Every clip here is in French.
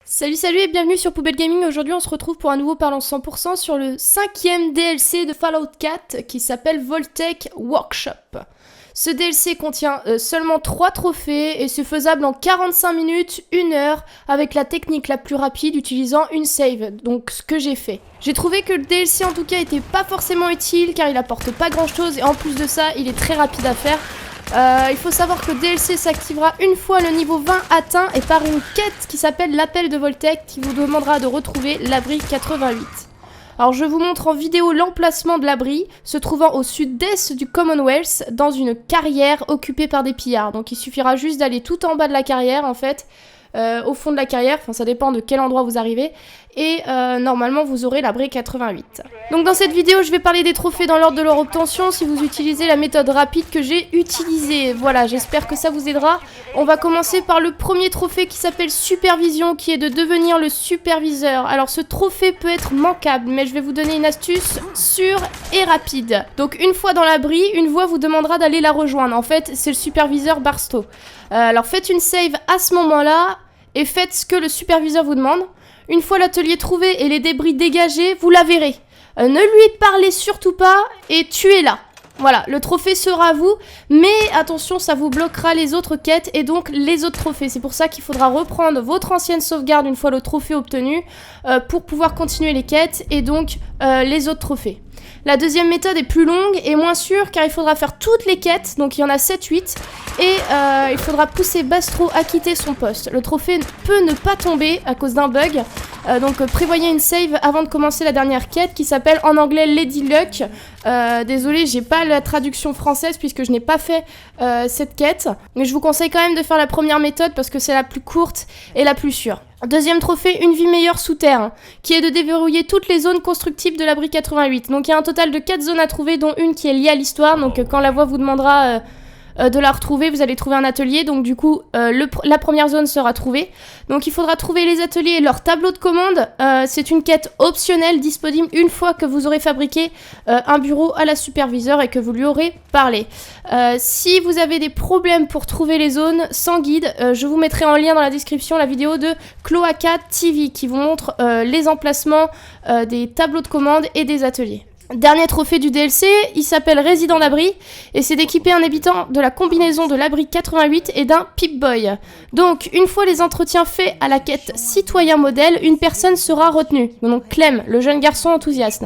Salut et bienvenue sur Poubelle Gaming. Aujourd'hui on se retrouve pour un nouveau Parlons 100% sur le 5e DLC de Fallout 4 qui s'appelle Vault-Tec Workshop. Ce DLC contient seulement 3 trophées et c'est faisable en 45 minutes, 1 heure avec la technique la plus rapide utilisant une save, donc ce que j'ai fait. J'ai trouvé que le DLC en tout cas était pas forcément utile car il apporte pas grand chose et en plus de ça il est très rapide à faire. Il faut savoir que le DLC s'activera une fois le niveau 20 atteint et par une quête qui s'appelle l'appel de Vault-Tec qui vous demandera de retrouver l'abri 88. Alors je vous montre en vidéo l'emplacement de l'abri se trouvant au sud-est du Commonwealth dans une carrière occupée par des pillards. Donc il suffira juste d'aller tout en bas de la carrière en fait. Au fond de la carrière, enfin ça dépend de quel endroit vous arrivez, et normalement vous aurez l'abri 88. Donc dans cette vidéo je vais parler des trophées dans l'ordre de leur obtention si vous utilisez la méthode rapide que j'ai utilisée. Voilà, j'espère que ça vous aidera. On va commencer par le premier trophée qui s'appelle Supervision, qui est de devenir le superviseur. Alors ce trophée peut être manquable, mais je vais vous donner une astuce sûre et rapide. Donc une fois dans l'abri, une voix vous demandera d'aller la rejoindre. En fait c'est le superviseur Barstow. Alors faites une save à ce moment-là, et faites ce que le superviseur vous demande. Une fois l'atelier trouvé et les débris dégagés, vous la verrez. Ne lui parlez surtout pas et tuez-la. Voilà, le trophée sera à vous, mais attention, ça vous bloquera les autres quêtes et donc les autres trophées. C'est pour ça qu'il faudra reprendre votre ancienne sauvegarde une fois le trophée obtenu pour pouvoir continuer les quêtes et donc les autres trophées. La deuxième méthode est plus longue et moins sûre car il faudra faire toutes les quêtes, donc il y en a 7-8, et il faudra pousser Barstow à quitter son poste. Le trophée peut ne pas tomber à cause d'un bug, donc prévoyez une save avant de commencer la dernière quête qui s'appelle en anglais Lady Luck. Désolé, j'ai pas la traduction française puisque je n'ai pas fait cette quête, mais je vous conseille quand même de faire la première méthode parce que c'est la plus courte et la plus sûre. Deuxième trophée, une vie meilleure sous terre, qui est de déverrouiller toutes les zones constructibles de l'abri 88. Donc il y a un total de 4 zones à trouver, dont une qui est liée à l'histoire. Donc quand la voix vous demandera de la retrouver, vous allez trouver un atelier. Donc du coup, la première zone sera trouvée. Donc il faudra trouver les ateliers et leur tableau de commande. C'est une quête optionnelle disponible une fois que vous aurez fabriqué un bureau à la superviseure et que vous lui aurez parlé. Si vous avez des problèmes pour trouver les zones sans guide, je vous mettrai en lien dans la description la vidéo de Cloaca TV qui vous montre les emplacements des tableaux de commande et des ateliers. Dernier trophée du DLC, il s'appelle Résident d'abri et c'est d'équiper un habitant de la combinaison de l'abri 88 et d'un Pip-Boy. Donc une fois les entretiens faits à la quête citoyen modèle, une personne sera retenue, donc Clem, le jeune garçon enthousiaste.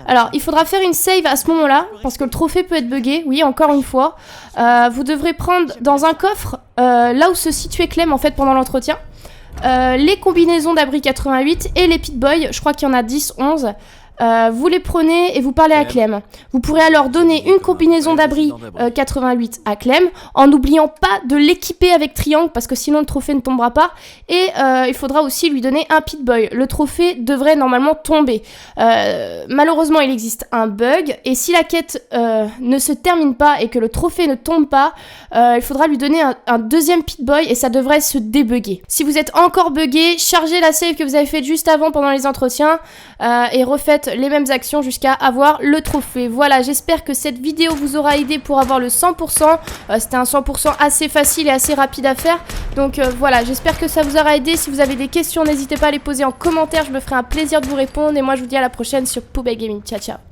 Alors il faudra faire une save à ce moment-là parce que le trophée peut être buggé, oui encore une fois. Vous devrez prendre dans un coffre, là où se situait Clem en fait pendant l'entretien, les combinaisons d'abri 88 et les Pip-Boy, je crois qu'il y en a 10-11. Vous les prenez et vous parlez à Clem. Vous pourrez alors donner une combinaison d'abri 88 à Clem en n'oubliant pas de l'équiper avec triangle parce que sinon le trophée ne tombera pas. Et il faudra aussi lui donner un Pip-Boy. Le trophée devrait normalement tomber. Malheureusement il existe un bug et si la quête ne se termine pas et que le trophée ne tombe pas, il faudra lui donner un deuxième Pip-Boy et ça devrait se débugger. Si vous êtes encore bugué, chargez la save que vous avez faite juste avant pendant les entretiens et refaites les mêmes actions jusqu'à avoir le trophée. Voilà, j'espère que cette vidéo vous aura aidé pour avoir le 100%. C'était un 100% assez facile et assez rapide à faire. Donc voilà, j'espère que ça vous aura aidé. Si vous avez des questions, n'hésitez pas à les poser en commentaire. Je me ferai un plaisir de vous répondre. Et moi, je vous dis à la prochaine sur Poubelle Gaming. Ciao, ciao.